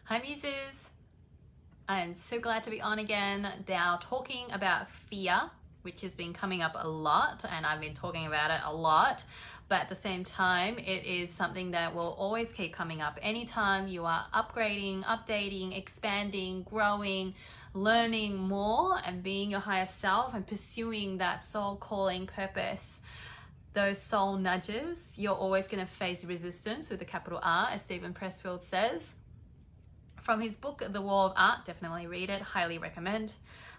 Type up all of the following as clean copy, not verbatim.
Hi Muses! I am so glad to be on again, now talking about fear, which has been coming up a lot, and I've been talking about it a lot, but at the same time it is something that will always keep coming up anytime you are upgrading, updating, expanding, growing, learning more and being your higher self and pursuing that soul calling purpose. Those soul nudges, you're always going to face resistance with a capital R, as Steven Pressfield says. From his book, The War of Art, definitely read it, highly recommend.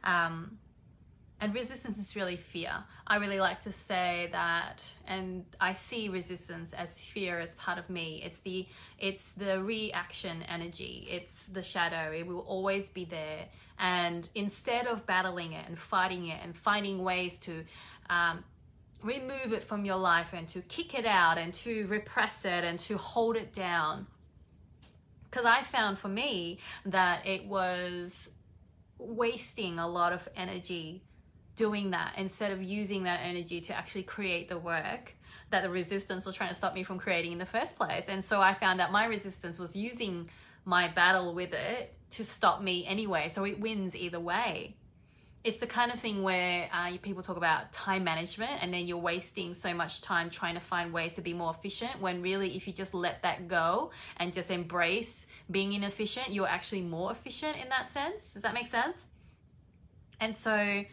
And resistance is really fear. I really like to say that, and I see resistance as fear as part of me. It's the reaction energy, it's the shadow, it will always be there. And instead of battling it and fighting it and finding ways to remove it from your life and to kick it out and to repress it and to hold it down, because I found for me that it was wasting a lot of energy doing that instead of using that energy to actually create the work that the resistance was trying to stop me from creating in the first place. And so I found that my resistance was using my battle with it to stop me anyway. So it wins either way. It's the kind of thing where people talk about time management, and then you're wasting so much time trying to find ways to be more efficient, when really if you just let that go and just embrace being inefficient, you're actually more efficient in that sense. Does that make sense? And so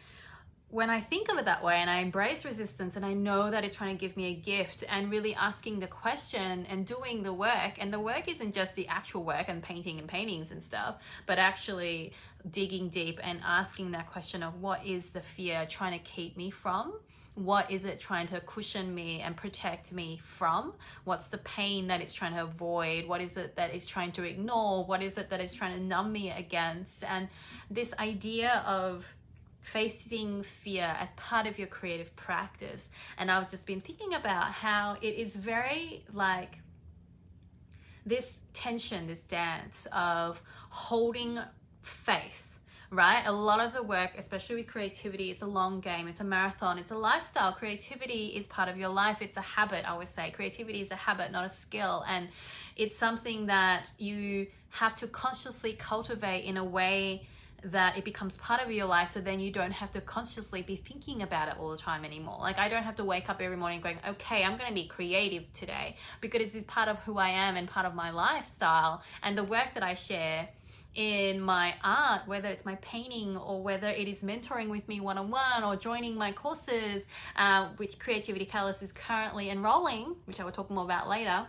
when I think of it that way and I embrace resistance and I know that it's trying to give me a gift, and really asking the question and doing the work, and the work isn't just the actual work and painting and paintings and stuff, but actually digging deep and asking that question of what is the fear trying to keep me from? What is it trying to cushion me and protect me from? What's the pain that it's trying to avoid? What is it that it's trying to ignore? What is it that it's trying to numb me against? And this idea of facing fear as part of your creative practice. And I've just been thinking about how it is very like this tension, this dance of holding faith, right? A lot of the work, especially with creativity, it's a long game, it's a marathon, it's a lifestyle. Creativity is part of your life. It's a habit, I always say. Creativity is a habit, not a skill. And it's something that you have to consciously cultivate in a way that it becomes part of your life, so then you don't have to consciously be thinking about it all the time anymore. Like, I don't have to wake up every morning going, okay, I'm going to be creative today, because it's part of who I am and part of my lifestyle. And the work that I share in my art, whether it's my painting or whether it is mentoring with me one-on-one or joining my courses, which Creativity Catalyst is currently enrolling, which I will talk more about later,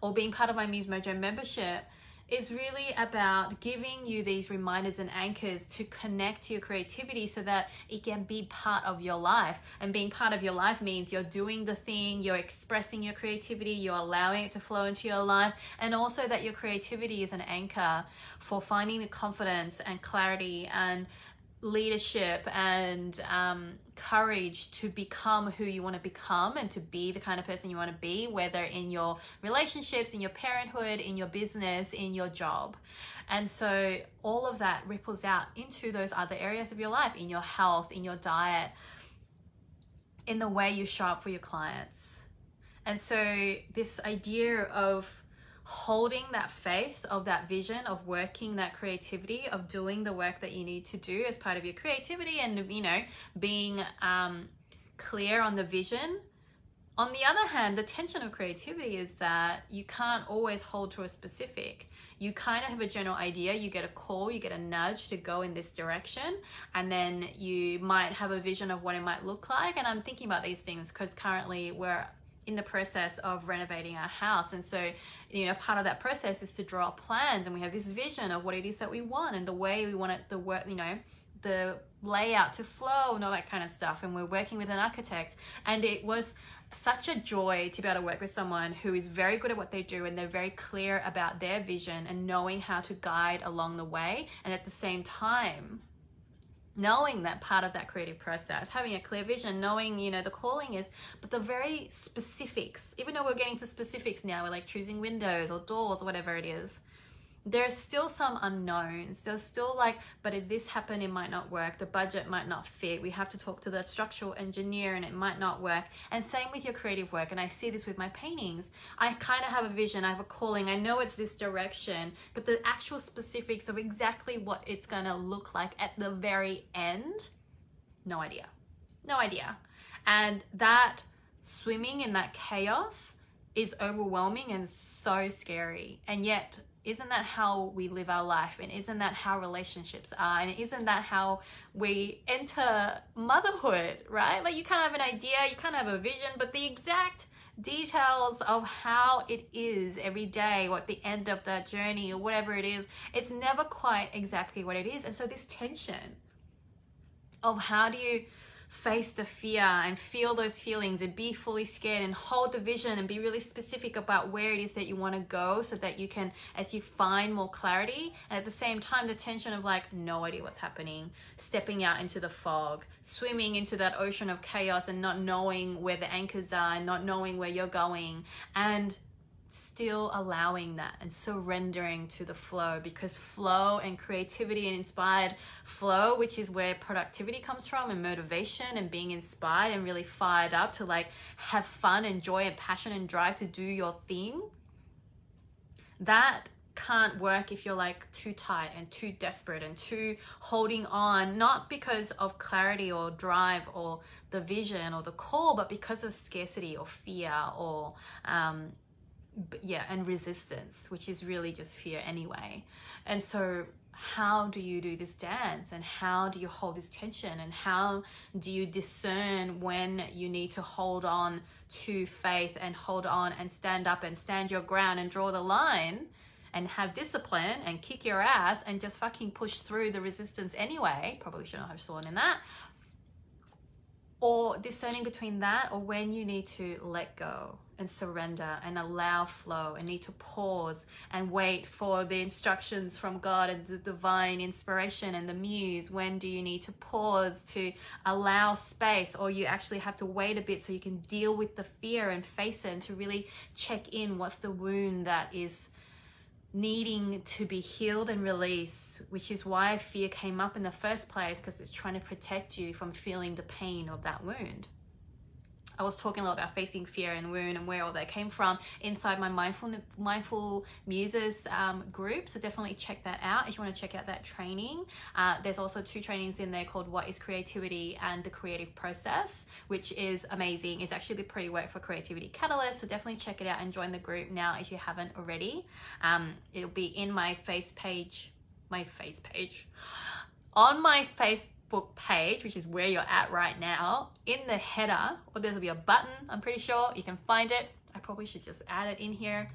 or being part of my Muse Mojo membership, is really about giving you these reminders and anchors to connect to your creativity so that it can be part of your life. And being part of your life means you're doing the thing, you're expressing your creativity, you're allowing it to flow into your life, and also that your creativity is an anchor for finding the confidence and clarity and leadership and courage to become who you want to become and to be the kind of person you want to be, whether in your relationships, in your parenthood, in your business, in your job. And so all of that ripples out into those other areas of your life, in your health, in your diet, in the way you show up for your clients. And so this idea of holding that faith, of that vision, of working that creativity, of doing the work that you need to do as part of your creativity, and, you know, being clear on the vision. On the other hand, the tension of creativity is that you can't always hold to a specific. You kind of have a general idea, you get a call, you get a nudge to go in this direction, and then you might have a vision of what it might look like. And I'm thinking about these things because currently we're in the process of renovating our house, and so, you know, part of that process is to draw up plans, and we have this vision of what it is that we want and the way we want it, the work, you know, the layout to flow and all that kind of stuff. And we're working with an architect, and it was such a joy to be able to work with someone who is very good at what they do, and they're very clear about their vision and knowing how to guide along the way, and at the same time knowing that part of that creative process, having a clear vision, knowing, you know, the calling is, but the very specifics, even though we're getting to specifics now, we're like choosing windows or doors or whatever it is, there's still some unknowns. There's still like, but if this happened, it might not work. The budget might not fit. We have to talk to the structural engineer and it might not work. And same with your creative work. And I see this with my paintings. I kind of have a vision. I have a calling. I know it's this direction, but the actual specifics of exactly what it's going to look like at the very end, no idea. No idea. And that swimming in that chaos is overwhelming and so scary. And yet, isn't that how we live our life? And isn't that how relationships are? And isn't that how we enter motherhood, right? Like you kind of have an idea, you kind of have a vision, but the exact details of how it is every day or at the end of that journey or whatever it is, it's never quite exactly what it is. And so this tension of how do you face the fear and feel those feelings and be fully scared and hold the vision and be really specific about where it is that you want to go so that you can, as you find more clarity, and at the same time the tension of like no idea what's happening, stepping out into the fog, swimming into that ocean of chaos and not knowing where the anchors are and not knowing where you're going, and still allowing that and surrendering to the flow, because flow and creativity and inspired flow, which is where productivity comes from and motivation and being inspired and really fired up to like have fun and joy and passion and drive to do your thing, that can't work if you're like too tight and too desperate and too holding on, not because of clarity or drive or the vision or the call, but because of scarcity or fear or and resistance, which is really just fear anyway. And so how do you do this dance, and how do you hold this tension, and how do you discern when you need to hold on to faith and hold on and stand up and stand your ground and draw the line and have discipline and kick your ass and just fucking push through the resistance anyway? Probably shouldn't have sworn in that. Or discerning between that or when you need to let go and surrender and allow flow and need to pause and wait for the instructions from God and the divine inspiration and the muse. When do you need to pause to allow space, or you actually have to wait a bit so you can deal with the fear and face it and to really check in what's the wound that is needing to be healed and released, which is why fear came up in the first place, because it's trying to protect you from feeling the pain of that wound. I was talking a lot about facing fear and wound and where all that came from inside my Mindful Muses group. So definitely check that out if you want to check out that training. There's also 2 trainings in there called What is Creativity and The Creative Process, which is amazing. It's actually the pre-work for Creativity Catalyst. So definitely check it out and join the group now if you haven't already. It'll be in my on my Facebook page, which is where you're at right now. In the header, or there'll be a button, I'm pretty sure you can find it. I probably should just add it in here.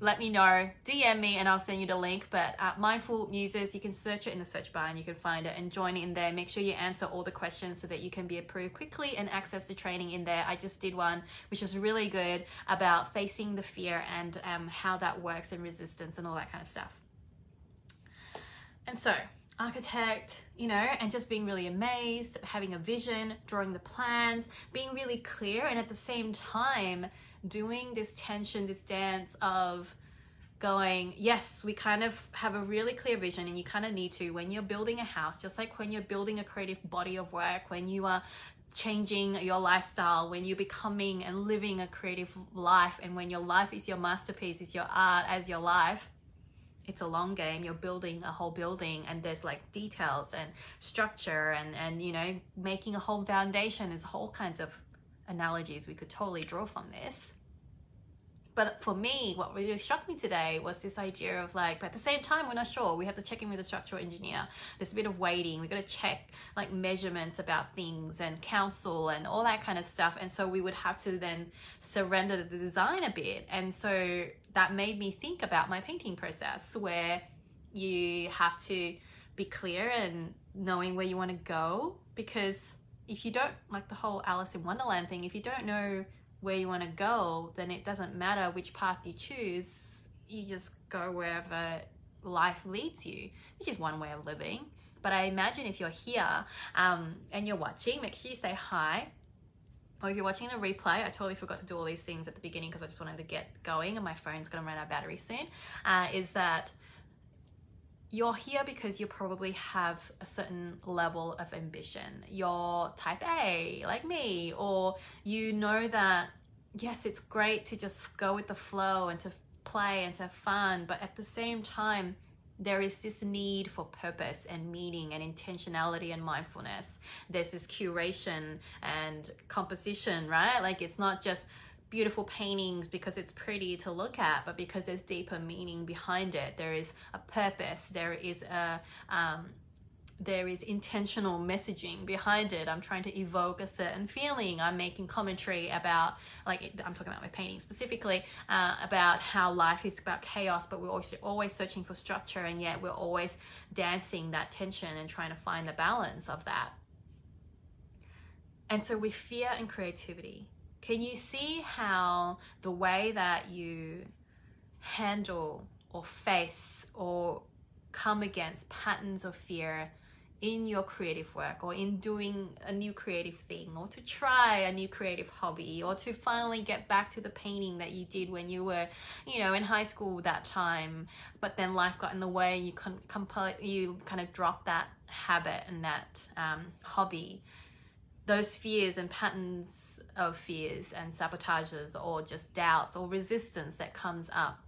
Let me know, DM me and I'll send you the link. But Mindful Muses, you can search it in the search bar and you can find it and join in there. Make sure you answer all the questions so that you can be approved quickly and access the training in there. I just did one which was really good about facing the fear and how that works and resistance and all that kind of stuff. And so architect, you know, and just being really amazed, having a vision, drawing the plans, being really clear, and at the same time doing this tension, this dance of going, yes, we kind of have a really clear vision, and you kind of need to, when you're building a house, just like when you're building a creative body of work, when you are changing your lifestyle, when you're becoming and living a creative life, and when your life is your masterpiece, is your art as your life, it's a long game. You're building a whole building, and there's like details and structure and you know, making a whole foundation. There's all kinds of analogies we could totally draw from this. But for me, what really struck me today was this idea of like, but at the same time, we're not sure. We have to check in with the structural engineer. There's a bit of waiting. We've got to check like measurements about things and counsel and all that kind of stuff. And so we would have to then surrender the design a bit. And so that made me think about my painting process, where you have to be clear and knowing where you want to go. Because if you don't, like the whole Alice in Wonderland thing, if you don't know where you want to go, then it doesn't matter which path you choose. You just go wherever life leads you, which is one way of living. But I imagine if you're here and you're watching, make sure you say hi. or if you're watching a replay, I totally forgot to do all these things at the beginning because I just wanted to get going and my phone's going to run out of battery soon, is that you're here because you probably have a certain level of ambition. You're type A, like me, or you know that, yes, it's great to just go with the flow and to play and to have fun, but at the same time, there is this need for purpose and meaning and intentionality and mindfulness. There's this curation and composition, right? Like, it's not just beautiful paintings because it's pretty to look at, but because there's deeper meaning behind it. There is a purpose. There is intentional messaging behind it. I'm trying to evoke a certain feeling. I'm making commentary about, like, I'm talking about my painting specifically, about how life is about chaos, but we're also always searching for structure, and yet we're always dancing that tension and trying to find the balance of that. And so with fear and creativity, can you see how the way that you handle or face or come against patterns of fear in your creative work, or in doing a new creative thing, or to try a new creative hobby, or to finally get back to the painting that you did when you were, you know, in high school that time, but then life got in the way and you kind of dropped that habit and that hobby. Those fears and patterns of fears and sabotages, or just doubts or resistance that comes up.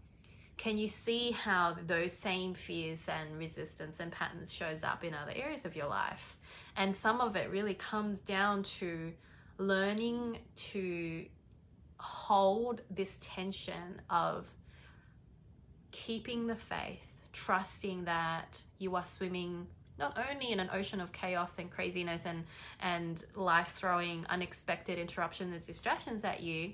Can you see how those same fears and resistance and patterns shows up in other areas of your life? And some of it really comes down to learning to hold this tension of keeping the faith, trusting that you are swimming not only in an ocean of chaos and craziness and life throwing unexpected interruptions and distractions at you,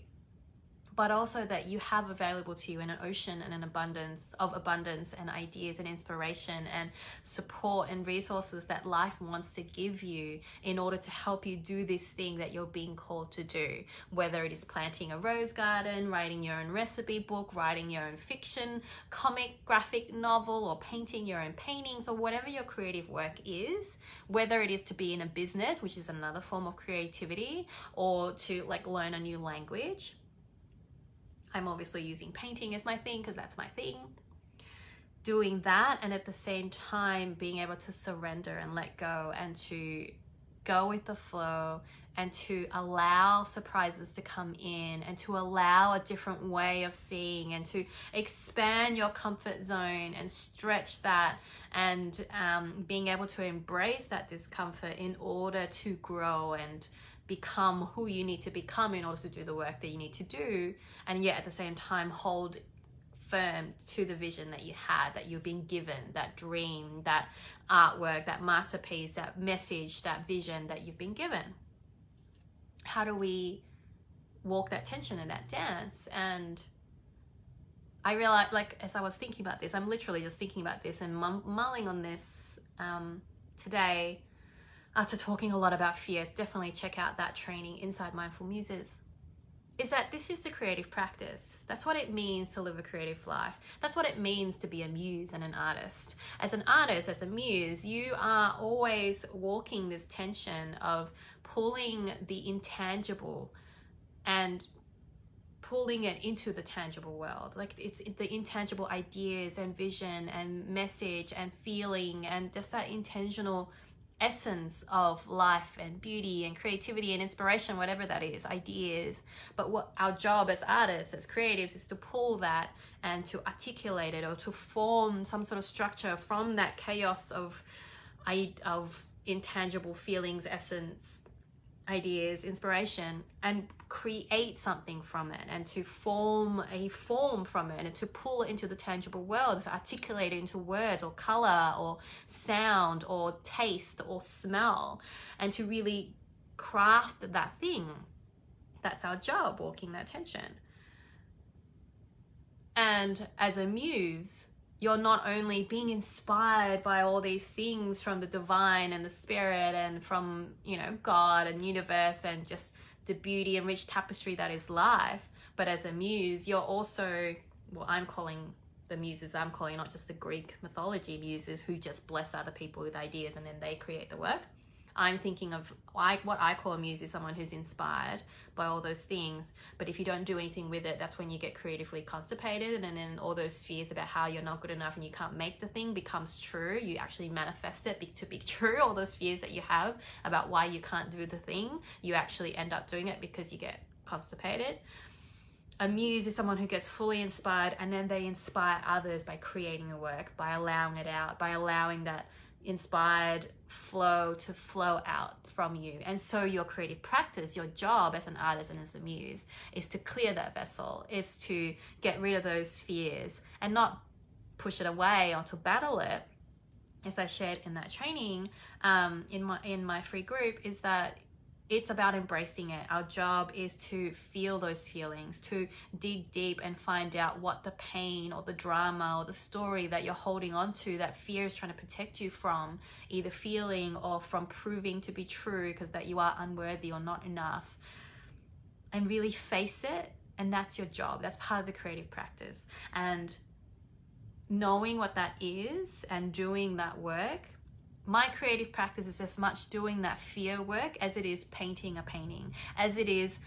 but also that you have available to you in an ocean and an abundance and ideas and inspiration and support and resources that life wants to give you in order to help you do this thing that you're being called to do. Whether it is planting a rose garden, writing your own recipe book, writing your own fiction, comic, graphic novel, or painting your own paintings, or whatever your creative work is, whether it is to be in a business, which is another form of creativity, or to like learn a new language. I'm obviously using painting as my thing because that's my thing. Doing that, and at the same time being able to surrender and let go, and to go with the flow, and to allow surprises to come in, and to allow a different way of seeing, and to expand your comfort zone and stretch that, and being able to embrace that discomfort in order to grow and become who you need to become in order to do the work that you need to do, and yet at the same time hold firm to the vision that you had, that you've been given, that dream, that artwork, that masterpiece, that message, that vision that you've been given. How do we walk that tension and that dance? And I realized, like, as I was thinking about this, I'm literally just thinking about this and mulling on this today. After talking a lot about fears, definitely check out that training, Inside Mindful Muses, is that this is the creative practice. That's what it means to live a creative life. That's what it means to be a muse and an artist. As an artist, as a muse, you are always walking this tension of pulling the intangible and pulling it into the tangible world. Like, it's the intangible ideas and vision and message and feeling and just that intentional essence of life and beauty and creativity and inspiration, whatever that is, ideas. But what our job as artists, as creatives, is to pull that and to articulate it, or to form some sort of structure from that chaos of intangible feelings, essence, ideas, inspiration, and create something from it, and to form a form from it, and to pull it into the tangible world, to articulate it into words or color or sound or taste or smell, and to really craft that thing. That's our job, walking that tension. And as a muse, you're not only being inspired by all these things from the divine and the spirit and from, you know, God and universe and just the beauty and rich tapestry that is life, but as a muse, you're also, well, I'm calling the muses, I'm calling not just the Greek mythology muses who just bless other people with ideas and then they create the work. I'm thinking of what I call a muse is someone who's inspired by all those things. But if you don't do anything with it, that's when you get creatively constipated, and then all those fears about how you're not good enough and you can't make the thing becomes true. You actually manifest it to be true. All those fears that you have about why you can't do the thing, you actually end up doing it because you get constipated. A muse is someone who gets fully inspired, and then they inspire others by creating a work, by allowing it out, by allowing that inspired flow to flow out from you. And so your creative practice, your job as an artist and as a muse, is to clear that vessel, is to get rid of those fears and not push it away or to battle it. As I shared in that training, in my free group, is that it's about embracing it. Our job is to feel those feelings, to dig deep and find out what the pain or the drama or the story that you're holding on to, that fear is trying to protect you from, either feeling or from proving to be true, because that you are unworthy or not enough, and really face it. And that's your job. That's part of the creative practice. And knowing what that is and doing that work, my creative practice is as much doing that fear work as it is painting a painting, as it is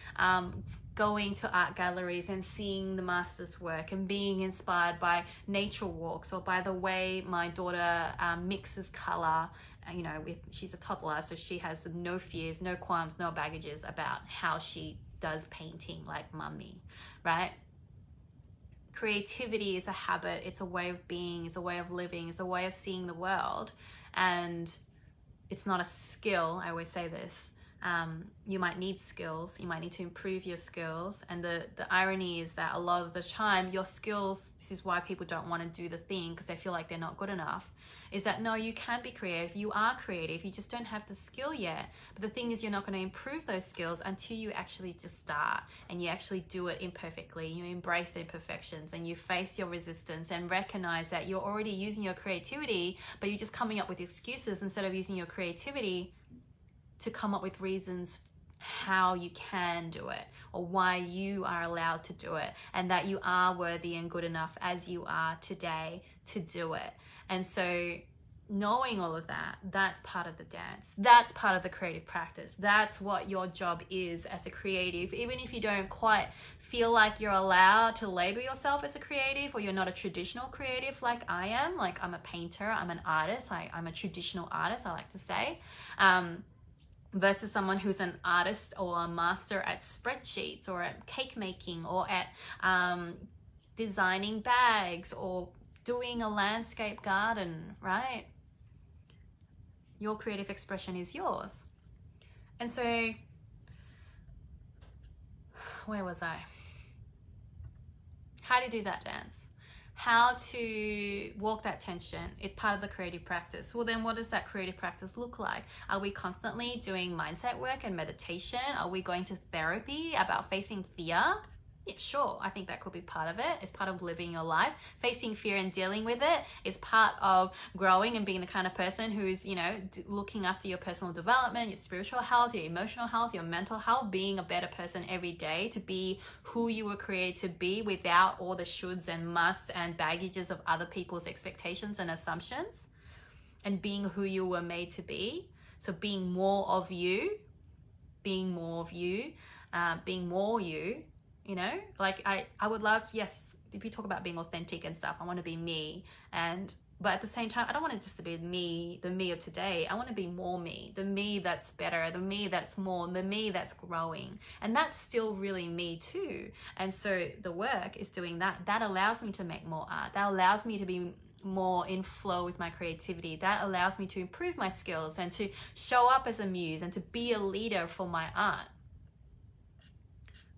going to art galleries and seeing the master's work and being inspired by nature walks or by the way my daughter mixes color. You know, she's a toddler, so she has no fears, no qualms, no baggages about how she does painting like mummy, right? Creativity is a habit, it's a way of being, it's a way of living, it's a way of seeing the world. And it's not a skill. I always say this. You might need skills. You might need to improve your skills. And the irony is that a lot of the time, your skills, this is why people don't want to do the thing because they feel like they're not good enough, is that no, you can be creative. You are creative. You just don't have the skill yet. But the thing is, you're not going to improve those skills until you actually just start and you actually do it imperfectly. You embrace imperfections and you face your resistance and recognize that you're already using your creativity, but you're just coming up with excuses instead of using your creativity to come up with reasons how you can do it or why you are allowed to do it, and that you are worthy and good enough as you are today to do it. And so knowing all of that, that's part of the dance. That's part of the creative practice. That's what your job is as a creative. Even if you don't quite feel like you're allowed to label yourself as a creative, or you're not a traditional creative like I am, like I'm a painter, I'm an artist, I'm a traditional artist, I like to say, versus someone who's an artist or a master at spreadsheets or at cake making or at designing bags or doing a landscape garden, right? Your creative expression is yours. And so, where was I? How to do that dance. How to walk that tension. It's part of the creative practice. Well, then what does that creative practice look like? Are we constantly doing mindset work and meditation? Are we going to therapy about facing fear? Yeah, sure. I think that could be part of it. It's part of living your life. Facing fear and dealing with it is part of growing and being the kind of person who's, you know, looking after your personal development, your spiritual health, your emotional health, your mental health, being a better person every day to be who you were created to be without all the shoulds and musts and baggages of other people's expectations and assumptions, and being who you were made to be. So being more of you, being more of you, being more you. You know, like I would love, yes, if you talk about being authentic and stuff, I want to be me. But at the same time, I don't want it just to be me, the me of today. I want to be more me, the me that's better, the me that's more, the me that's growing. And that's still really me too. And so the work is doing that. That allows me to make more art. That allows me to be more in flow with my creativity. That allows me to improve my skills and to show up as a muse and to be a leader for my art.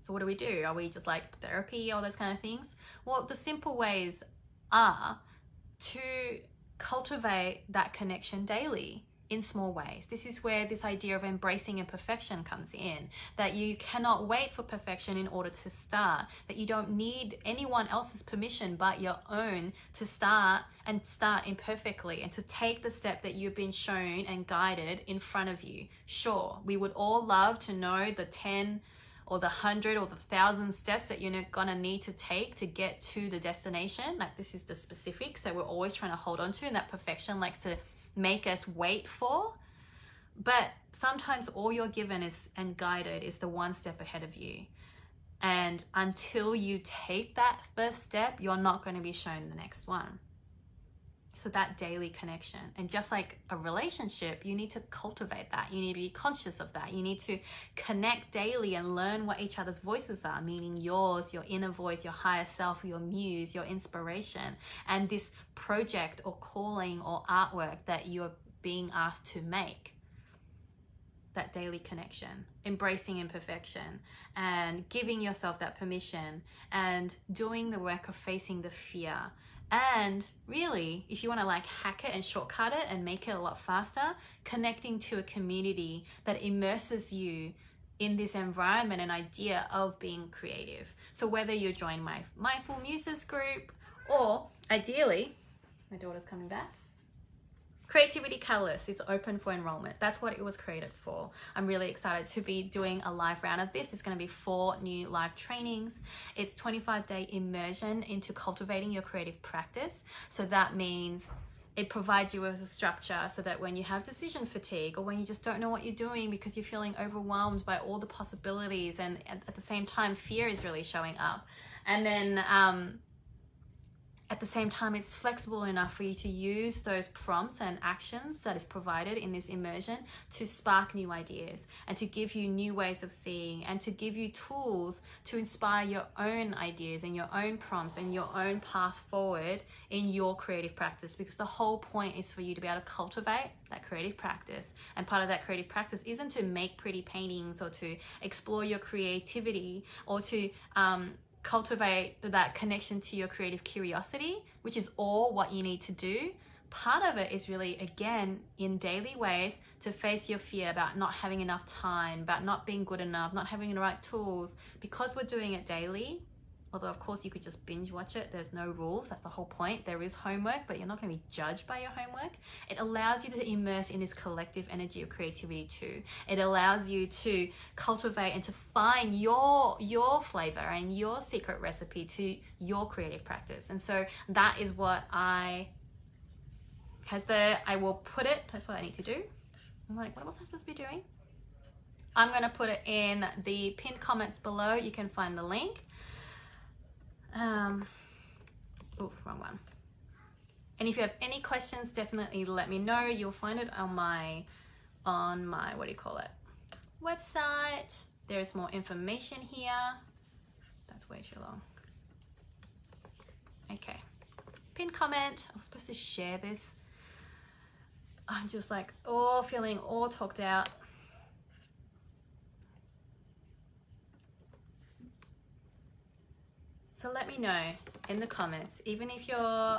So what do? Are we just like therapy, all those kind of things? Well, the simple ways are to cultivate that connection daily in small ways. This is where this idea of embracing imperfection comes in, that you cannot wait for perfection in order to start, that you don't need anyone else's permission but your own to start, and start imperfectly, and to take the step that you've been shown and guided in front of you. Sure, we would all love to know the 10 or the 100 or the 1,000 steps that you're gonna need to take to get to the destination. Like, this is the specifics that we're always trying to hold on to, and that perfection likes to make us wait for. But sometimes all you're given is and guided is the one step ahead of you. And until you take that first step, you're not going to be shown the next one. So that daily connection, and just like a relationship, you need to cultivate that. You need to be conscious of that. You need to connect daily and learn what each other's voices are, meaning yours, your inner voice, your higher self, your muse, your inspiration, and this project or calling or artwork that you're being asked to make. That daily connection, embracing imperfection and giving yourself that permission and doing the work of facing the fear. And really, if you want to like hack it and shortcut it and make it a lot faster, connecting to a community that immerses you in this environment and idea of being creative. So whether you join my Mindful Muses group, or ideally, my daughter's coming back, Creativity Catalyst is open for enrollment. That's what it was created for. I'm really excited to be doing a live round of this. It's going to be 4 new live trainings. It's 25-day immersion into cultivating your creative practice. So that means it provides you with a structure so that when you have decision fatigue, or when you just don't know what you're doing because you're feeling overwhelmed by all the possibilities, and at the same time fear is really showing up, and then at the same time, it's flexible enough for you to use those prompts and actions that is provided in this immersion to spark new ideas and to give you new ways of seeing, and to give you tools to inspire your own ideas and your own prompts and your own path forward in your creative practice. Because the whole point is for you to be able to cultivate that creative practice. And part of that creative practice isn't to make pretty paintings or to explore your creativity or to cultivate that connection to your creative curiosity, which is all what you need to do. Part of it is really, again, in daily ways, to face your fear about not having enough time, about not being good enough, not having the right tools. Because we're doing it daily, although of course you could just binge watch it, there's no rules, that's the whole point. There is homework, but you're not going to be judged by your homework. It allows you to immerse in this collective energy of creativity too. It allows you to cultivate and to find your flavor and your secret recipe to your creative practice. And so that is what I will put it, that's what I need to do. I'm like, what was I supposed to be doing? I'm going to put it in the pinned comments below. You can find the link. Oh, wrong one. And if you have any questions, definitely let me know. You'll find it on my what do you call it, website. There's more information here. That's way too long. Okay, pin comment. I was supposed to share this. I'm just like feeling all talked out. So let me know in the comments, even if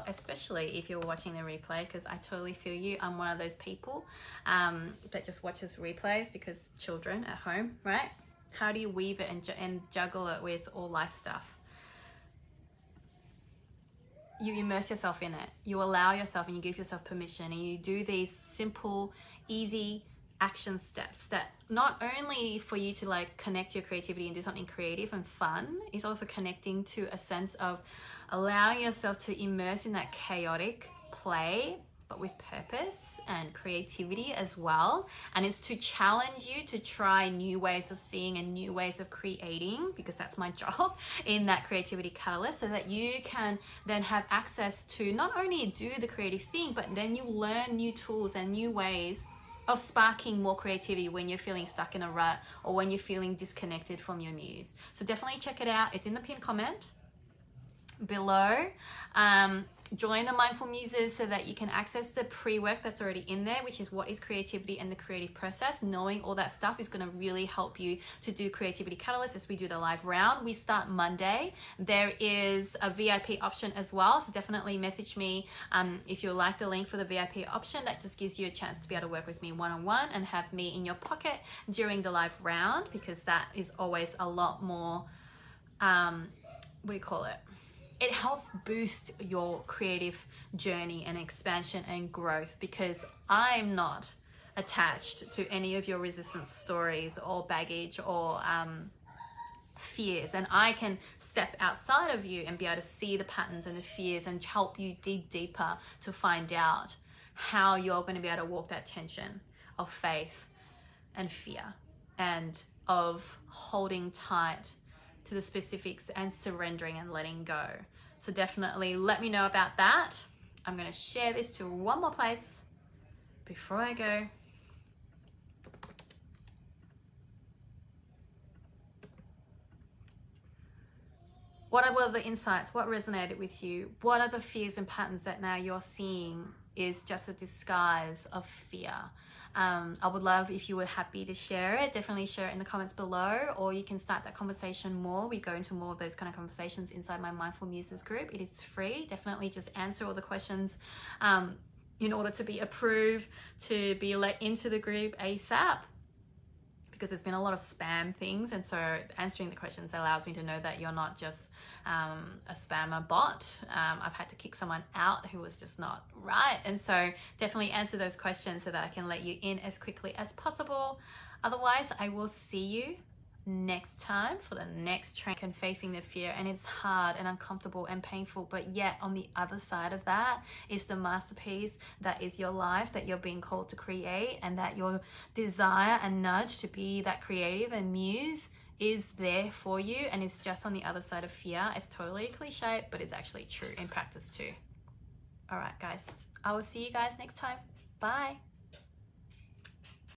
especially if you're watching the replay, because I totally feel you. I'm one of those people that just watches replays because children at home, right? How do you weave it and juggle it with all life stuff? You immerse yourself in it. You allow yourself and you give yourself permission, and you do these simple, easy action steps that not only for you to like connect your creativity and do something creative and fun, is also connecting to a sense of allowing yourself to immerse in that chaotic play, but with purpose and creativity as well. And it's to challenge you to try new ways of seeing and new ways of creating, because that's my job in that Creativity Catalyst, so that you can then have access to not only do the creative thing, but then you learn new tools and new ways of sparking more creativity when you're feeling stuck in a rut or when you're feeling disconnected from your muse. So definitely check it out. It's in the pinned comment below. Join the Mindful Muses so that you can access the pre-work that's already in there, which is what is creativity and the creative process. Knowing all that stuff is going to really help you to do Creativity Catalyst as we do the live round. We start Monday. There is a VIP option as well, so definitely message me if you like the link for the VIP option. That just gives you a chance to be able to work with me one-on-one and have me in your pocket during the live round, because that is always a lot more, what do you call it? It helps boost your creative journey and expansion and growth, because I'm not attached to any of your resistance stories or baggage or fears, and I can step outside of you and be able to see the patterns and the fears and help you dig deeper to find out how you're going to be able to walk that tension of faith and fear, and of holding tight to the specifics and surrendering and letting go. So definitely let me know about that. I'm going to share this to one more place before I go. What were the insights? What resonated with you? What are the fears and patterns that now you're seeing is just a disguise of fear? I would love if you were happy to share it. Definitely share it in the comments below, or you can start that conversation more. We go into more of those kind of conversations inside my Mindful Muses group. It is free. Definitely just answer all the questions in order to be approved, to be let into the group ASAP, because there's been a lot of spam things, and so answering the questions allows me to know that you're not just a spammer bot. I've had to kick someone out who was just not right, and so definitely answer those questions so that I can let you in as quickly as possible. Otherwise, I will see you next time for the next train and facing the fear, and it's hard and uncomfortable and painful, but yet on the other side of that is the masterpiece that is your life, that you're being called to create, and that your desire and nudge to be that creative and muse is there for you, and it's just on the other side of fear. It's totally a cliche, but it's actually true in practice too. All right, guys, I will see you guys next time. Bye.